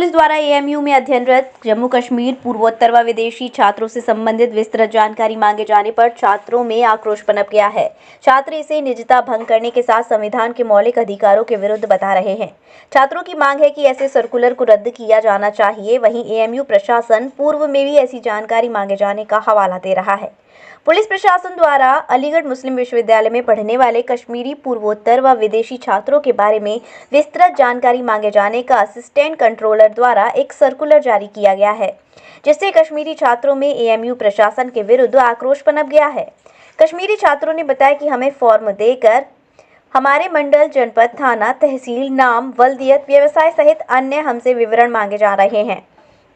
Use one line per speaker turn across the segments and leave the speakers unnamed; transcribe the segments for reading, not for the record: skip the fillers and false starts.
Police द्वारा AMU में अध्ययनरत जम्मू कश्मीर पूर्वोत्तर व विदेशी छात्रों से संबंधित विस्तृत जानकारी मांगे जाने पर छात्रों में आक्रोश पनप गया है। छात्र इसे निजता भंग करने के साथ संविधान के मौलिक अधिकारों के विरुद्ध बता रहे हैं। छात्रों की मांग है कि ऐसे सर्कुलर को रद्द किया जाना चाहिए। वहीं एएमयू प्रशासन पूर्व में भी ऐसी जानकारी मांगे जाने का हवाला दे रहा है। पुलिस प्रशासन द्वारा अलीगढ़ मुस्लिम विश्वविद्यालय में पढ़ने वाले कश्मीरी पूर्वोत्तर व विदेशी छात्रों के बारे में विस्तृत जानकारी मांगे जाने का असिस्टेंट कंट्रोलर द्वारा एक सर्कुलर जारी किया गया है, जिससे कश्मीरी छात्रों में एएमयू प्रशासन के विरुद्ध आक्रोश पनप गया है। कश्मीरी छात्रों ने बताया कि हमें फॉर्म देकर हमारे मंडल, जनपद, थाना, तहसील, नाम, वल्दियत, व्यवसाय सहित अन्य हमसे विवरण मांगे जा रहे हैं,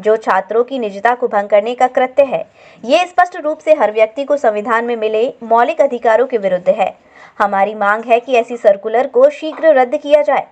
जो छात्रों की निजता को भंग करने का कृत्य है। ये स्पष्ट रूप से हर व्यक्ति को संविधान में मिले मौलिक अधिकारों के विरुद्ध है। हमारी मांग है कि ऐसी सर्कुलर को शीघ्र रद्द किया जाए।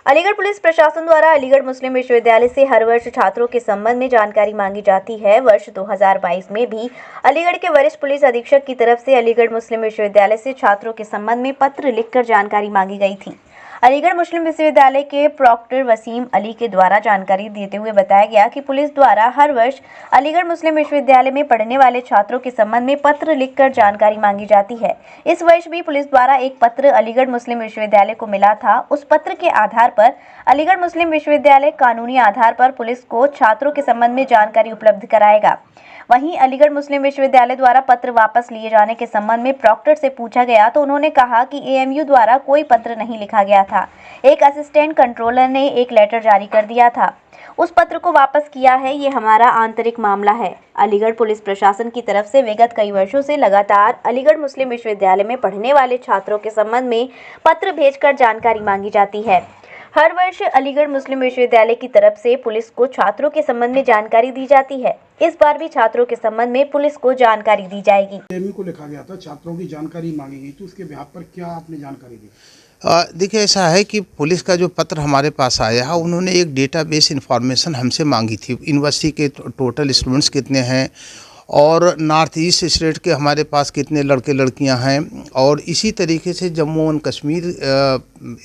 अलीगढ़ पुलिस प्रशासन द्वारा अलीगढ़ मुस्लिम विश्वविद्यालय से हर वर्ष छात्रों के संबंध में जानकारी मांगी जाती है। वर्ष 2022 में भी अलीगढ़ के वरिष्ठ पुलिस अधीक्षक की तरफ से अलीगढ़ मुस्लिम विश्वविद्यालय से छात्रों के संबंध में पत्र लिखकर जानकारी मांगी गई थी। अलीगढ़ मुस्लिम विश्वविद्यालय के प्रॉक्टर वसीम अली के द्वारा जानकारी देते हुए बताया गया कि पुलिस द्वारा हर वर्ष अलीगढ़ मुस्लिम विश्वविद्यालय में पढ़ने वाले छात्रों के संबंध में पत्र लिखकर जानकारी मांगी जाती है। इस वर्ष भी पुलिस द्वारा एक पत्र अलीगढ़ मुस्लिम विश्वविद्यालय को मिला था। उस पत्र के आधार पर अलीगढ़ मुस्लिम विश्वविद्यालय कानूनी आधार पर पुलिस को छात्रों के संबंध में जानकारी उपलब्ध कराएगा। वहीं अलीगढ़ मुस्लिम विश्वविद्यालय द्वारा पत्र वापस लिए जाने के संबंध में प्रॉक्टर से पूछा गया तो उन्होंने कहा कि एएमयू द्वारा कोई पत्र नहीं लिखा गया था। एक असिस्टेंट कंट्रोलर ने एक लेटर जारी कर दिया था। उस पत्र को वापस किया है। ये हमारा आंतरिक मामला है। अलीगढ़ पुलिस प्रशासन की तरफ से विगत कई वर्षों से लगातार अलीगढ़ मुस्लिम विश्वविद्यालय में पढ़ने वाले छात्रों के संबंध में पत्र भेजकर जानकारी मांगी जाती है। हर वर्ष अलीगढ़ मुस्लिम विश्वविद्यालय की तरफ से पुलिस को छात्रों के संबंध में जानकारी दी जाती है। इस बार भी छात्रों के संबंध में पुलिस को जानकारी दी जाएगी।
एएमयू को लिखा गया था, छात्रों की जानकारी मांगी गई, तो उसके बिहाफ पर क्या आपने जानकारी दी?
देखिए, ऐसा है कि पुलिस का जो पत्र हमारे पास आया है, उन्होंने एक डेटाबेस इंफॉर्मेशन हमसे मांगी थी। यूनिवर्सिटी के टोटल स्टूडेंट्स कितने हैं और नॉर्थ ईस्ट स्टेट के हमारे पास कितने लड़के लड़कियां हैं, और इसी तरीके से जम्मू एंड कश्मीर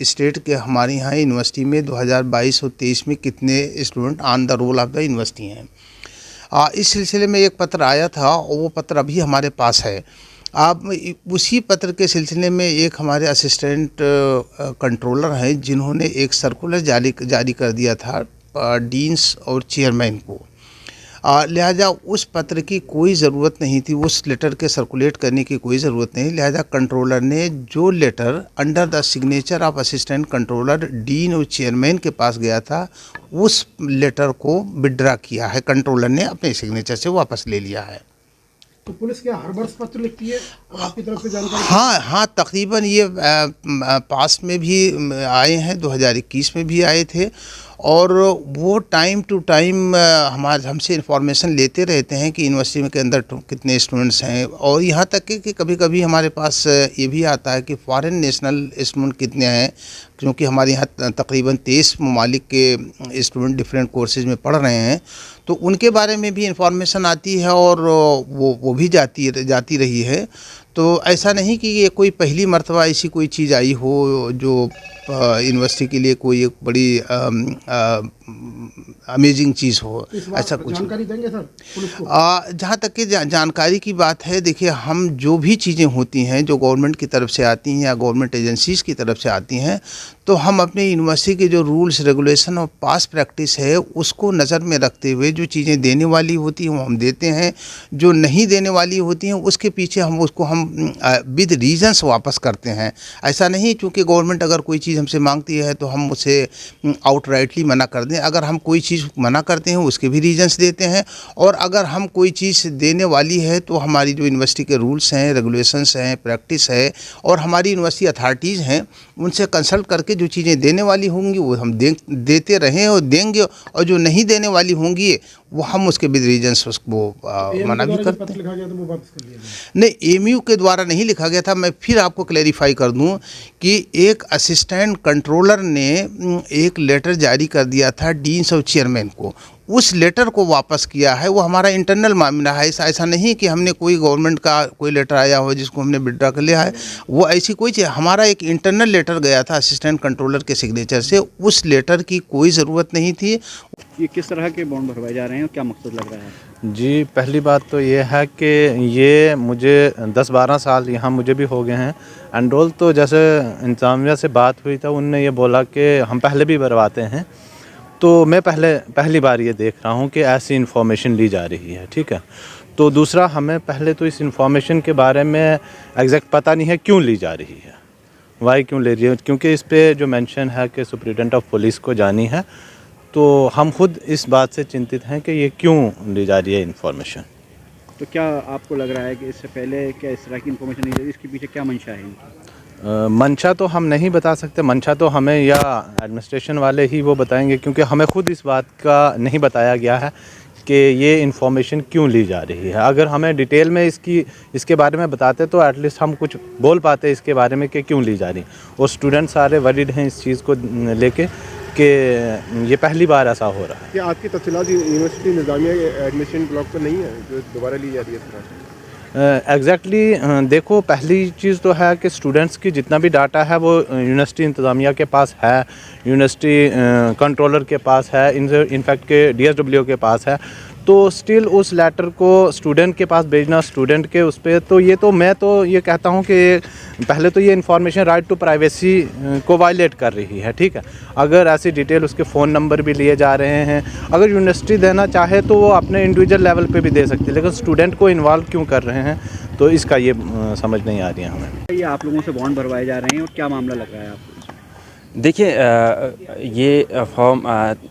स्टेट के हमारे यहाँ यूनिवर्सिटी में 2022 और 23 में कितने student on the roll of the university हैं। इस सिलसिले में एक पत्र आया था और वो पत्र अभी हमारे पास है। आप उसी पत्र के सिलसिले में एक हमारे असिस्टेंट कंट्रोलर हैं, जिन्होंने एक सर्कुलर जारी कर दिया था डीन्स और चेयरमैन को। लिहाजा उस पत्र की कोई ज़रूरत नहीं थी, उस लेटर के सर्कुलेट करने की कोई ज़रूरत नहीं। लिहाजा कंट्रोलर ने जो letter under the signature of assistant controller dean और चेयरमैन के पास गया था, उस लेटर को विड्रा किया है। कंट्रोलर ने अपने सिग्नेचर से वापस ले लिया है।
तो पुलिस क्या हर वर्ष पत्र लिखती है और आपकी तरफ से जानकारी?
हाँ, तकरीबन ये पास में भी आए हैं, 2021 में भी आए थे, और वो टाइम टू टाइम हमसे इन्फॉर्मेशन लेते रहते हैं कि यूनिवर्सिटी के अंदर कितने स्टूडेंट्स हैं, और यहाँ तक कि कभी कभी हमारे पास ये भी आता है कि फॉरेन नेशनल स्टूडेंट कितने हैं, क्योंकि हमारे यहाँ तकरीबन 23 ममालिक के स्टूडेंट डिफरेंट कोर्सेज में पढ़ रहे हैं, तो उनके बारे में भी इंफॉर्मेशन आती है और वो भी जाती रही है। तो ऐसा नहीं कि ये कोई पहली मर्तबा ऐसी कोई चीज़ आई हो जो यूनिवर्सिटी के लिए कोई एक बड़ी अमेजिंग चीज़ हो, ऐसा कुछ
जानकारी देंगे सर पुलिस को?
जहाँ तक कि जानकारी की बात है, देखिए, हम जो भी चीज़ें होती हैं जो गवर्नमेंट की तरफ से आती हैं या गवर्नमेंट एजेंसीज़ की तरफ से आती हैं, तो हम अपने यूनिवर्सिटी के जो रूल्स रेगुलेशन और पास प्रैक्टिस है उसको नज़र में रखते हुए जो चीज़ें देने वाली होती हैं वो हम देते हैं, जो नहीं देने वाली होती हैं उसके पीछे हम विद रीजंस वापस करते हैं। ऐसा नहीं क्योंकि गवर्नमेंट अगर कोई चीज़ हमसे मांगती है तो हम उसे आउटराइटली मना कर दें। अगर हम कोई चीज़ मना करते हैं उसके भी रीजंस देते हैं, और अगर हम कोई चीज़ देने वाली है तो हमारी जो यूनिवर्सिटी के रूल्स हैं, रेगुलेशंस हैं, प्रैक्टिस है, और हमारी यूनिवर्सिटी अथॉरिटीज़ हैं, उनसे कंसल्ट करके जो चीज़ें देने वाली होंगी वो हम देते रहें और देंगे, और जो नहीं देने वाली होंगी वो हम उसके विद रीजंस उसको मना भी करते हैं।
लिखा गया तो वो वापस कर लिया गया?
नहीं, एएमयू के द्वारा नहीं लिखा गया था। मैं फिर आपको क्लैरिफाई कर दूं कि एक असिस्टेंट कंट्रोलर ने एक लेटर जारी कर दिया था डीन्स और चेयरमैन को। उस लेटर को वापस किया है वो हमारा इंटरनल मामला है। ऐसा नहीं कि हमने कोई गवर्नमेंट का कोई लेटर आया हो जिसको हमने विड्रॉ कर लिया है, वो ऐसी कोई चीज़। हमारा एक इंटरनल लेटर गया था असिस्टेंट कंट्रोलर के सिग्नेचर से, उस लेटर की कोई ज़रूरत नहीं थी।
ये किस तरह के बॉन्ड भरवाए जा रहे हैं और क्या मकसद लग रहा है?
जी, पहली बात तो ये है कि ये मुझे 10-12 साल यहाँ मुझे भी हो गए हैं एनरोल। तो जैसे इंतज़ामिया से बात हुई था, उनने ये बोला कि हम पहले भी भरवाते हैं। तो मैं पहली बार ये देख रहा हूँ कि ऐसी इन्फॉर्मेशन ली जा रही है, ठीक है। तो दूसरा, हमें पहले तो इस इन्फॉर्मेशन के बारे में एग्जैक्ट पता नहीं है क्यों ली जा रही है, वाई क्यों ले रही है, क्योंकि इस पे जो मेंशन है कि सुपरिटेंडेंट ऑफ पुलिस को जानी है। तो हम खुद इस बात से चिंतित हैं कि ये क्यों ली जा रही है इन्फॉर्मेशन।
तो क्या आपको लग रहा है कि इससे पहले क्या इस तरह की इन्फॉर्मेशन नहीं, इसके पीछे क्या मंशा है इनकी?
मंशा तो हम नहीं बता सकते, मंशा तो हमें या एडमिनिस्ट्रेशन वाले ही वो बताएंगे, क्योंकि हमें खुद इस बात का नहीं बताया गया है कि ये इन्फॉर्मेशन क्यों ली जा रही है। अगर हमें डिटेल में इसके बारे में बताते तो एटलीस्ट हम कुछ बोल पाते इसके बारे में कि क्यों ली जा रही। और स्टूडेंट सारे वरीड हैं इस चीज़ को लेके कि ये पहली बार ऐसा हो रहा है।
क्या आपकी तफसीलात यूनिवर्सिटी निज़ामिया के एडमिशन ब्लॉक पर नहीं है जो दोबारा ली जा रही है इस तरह से?
एग्जैक्टली देखो, पहली चीज़ तो है कि स्टूडेंट्स की जितना भी डाटा है वो यूनिवर्सिटी इंतज़ामिया के पास है, यूनिवर्सिटी कंट्रोलर के पास है, इनफैक्ट के DSW के पास है। तो स्टिल उस लेटर को स्टूडेंट के पास भेजना, स्टूडेंट के उस पर, तो ये तो मैं तो ये कहता हूँ कि पहले तो ये इन्फॉर्मेशन राइट टू प्राइवेसी को वायलेट कर रही है, ठीक है। अगर ऐसी डिटेल, उसके फ़ोन नंबर भी लिए जा रहे हैं, अगर यूनिवर्सिटी देना चाहे तो वो अपने इंडिविजुअल लेवल पे भी दे सकती है, लेकिन स्टूडेंट को इन्वॉल्व क्यों कर रहे हैं, तो इसका ये समझ नहीं आ रही है हमें।
ये आप लोगों से बॉन्ड भरवाए जा रहे हैं और क्या मामला लग रहा है आपको?
देखिए, ये फॉर्म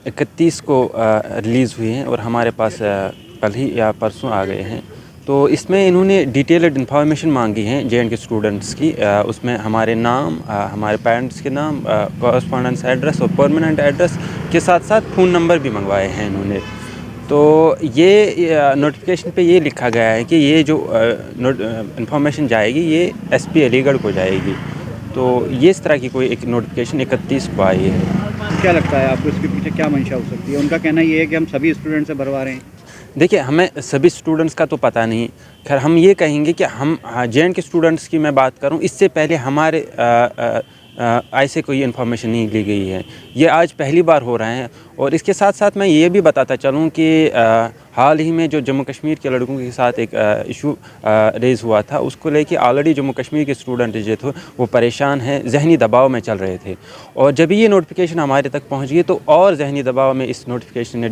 31 को रिलीज़ हुए हैं और हमारे पास कल ही या परसों आ गए हैं। तो इसमें इन्होंने डिटेल्ड इन्फॉर्मेशन मांगी है JNK स्टूडेंट्स की। उसमें हमारे नाम, हमारे पेरेंट्स के नाम, कॉरेस्पॉन्डेंस एड्रेस और परमानेंट एड्रेस के साथ साथ फ़ोन नंबर भी मंगवाए हैं इन्होंने। तो ये नोटिफिकेशन पे ये लिखा गया है कि ये जो इन्फॉर्मेशन जाएगी ये SP अलीगढ़ को जाएगी। तो ये इस तरह की कोई एक नोटिफिकेशन 31 को आई है।
क्या लगता है आपको इसके पीछे क्या मंशा हो सकती है? उनका कहना ये है कि हम सभी स्टूडेंट से भरवा रहे हैं।
देखिए, हमें सभी स्टूडेंट्स का तो पता नहीं, खैर हम ये कहेंगे कि हम JNK स्टूडेंट्स की मैं बात करूं, इससे पहले हमारे ऐसे कोई इन्फॉर्मेशन नहीं ली गई है। ये आज पहली बार हो रहा है। और इसके साथ साथ मैं ये भी बताता चलूँ कि हाल ही में जो जम्मू कश्मीर के लड़कों के साथ एक इशू रेज़ हुआ था, उसको लेके ऑलरेडी जम्मू कश्मीर के स्टूडेंट जो थे वो परेशान हैं, जहनी दबाव में चल रहे थे। और जब ये नोटिफिकेशन हमारे तक पहुंच गई तो और जहनी दबाव में इस नोटिफिकेशन ने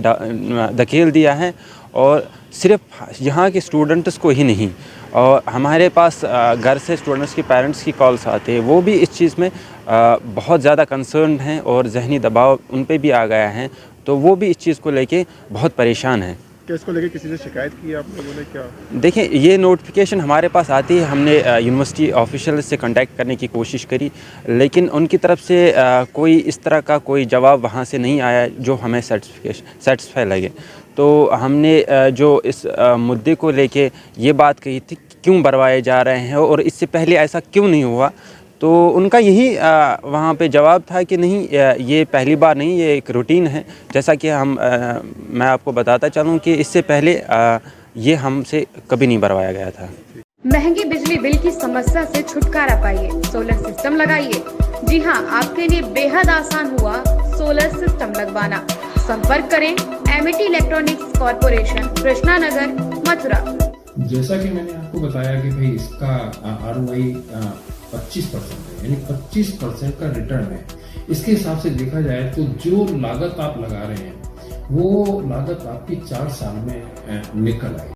धकेल दिया है। और सिर्फ यहाँ के स्टूडेंट्स को ही नहीं, और हमारे पास घर से स्टूडेंट्स के पेरेंट्स की कॉल्स आते हैं, वो भी इस चीज़ में बहुत ज़्यादा कंसर्न हैं और जहनी दबाव उन पे भी आ गया है। तो वो भी इस चीज़ को लेके बहुत परेशान हैं।
क्या इसको लेके किसी से शिकायत की आप लोगों ने? क्या
देखिए, ये नोटिफिकेशन हमारे पास आती है, हमने यूनिवर्सिटी ऑफिशियल से कांटेक्ट करने की कोशिश करी, लेकिन उनकी तरफ से कोई इस तरह का कोई जवाब वहाँ से नहीं आया जो हमें सेटिस्फाई लगे। तो हमने जो इस मुद्दे को लेके ये बात कही थी क्यों भरवाए जा रहे हैं और इससे पहले ऐसा क्यों नहीं हुआ, तो उनका यही वहाँ पे जवाब था कि नहीं, ये पहली बार नहीं, ये एक रूटीन है। जैसा कि मैं आपको बताता चलूँ कि इससे पहले ये हमसे कभी नहीं भरवाया गया था।
महंगी बिजली बिल की समस्या से छुटकारा पाइए, सोलर सिस्टम लगाइए। जी हां, आपके लिए बेहद आसान हुआ सोलर सिस्टम लगवाना। संपर्क करें MET electronics corporation, Krishna Nagar, Mathura.
जैसा कि मैंने आपको बताया कि भाई इसका ROI 25% है, यानी 25% का रिटर्न है। इसके हिसाब से देखा जाए तो जो लागत आप लगा रहे हैं वो लागत आपकी 4 साल में निकल आएगी।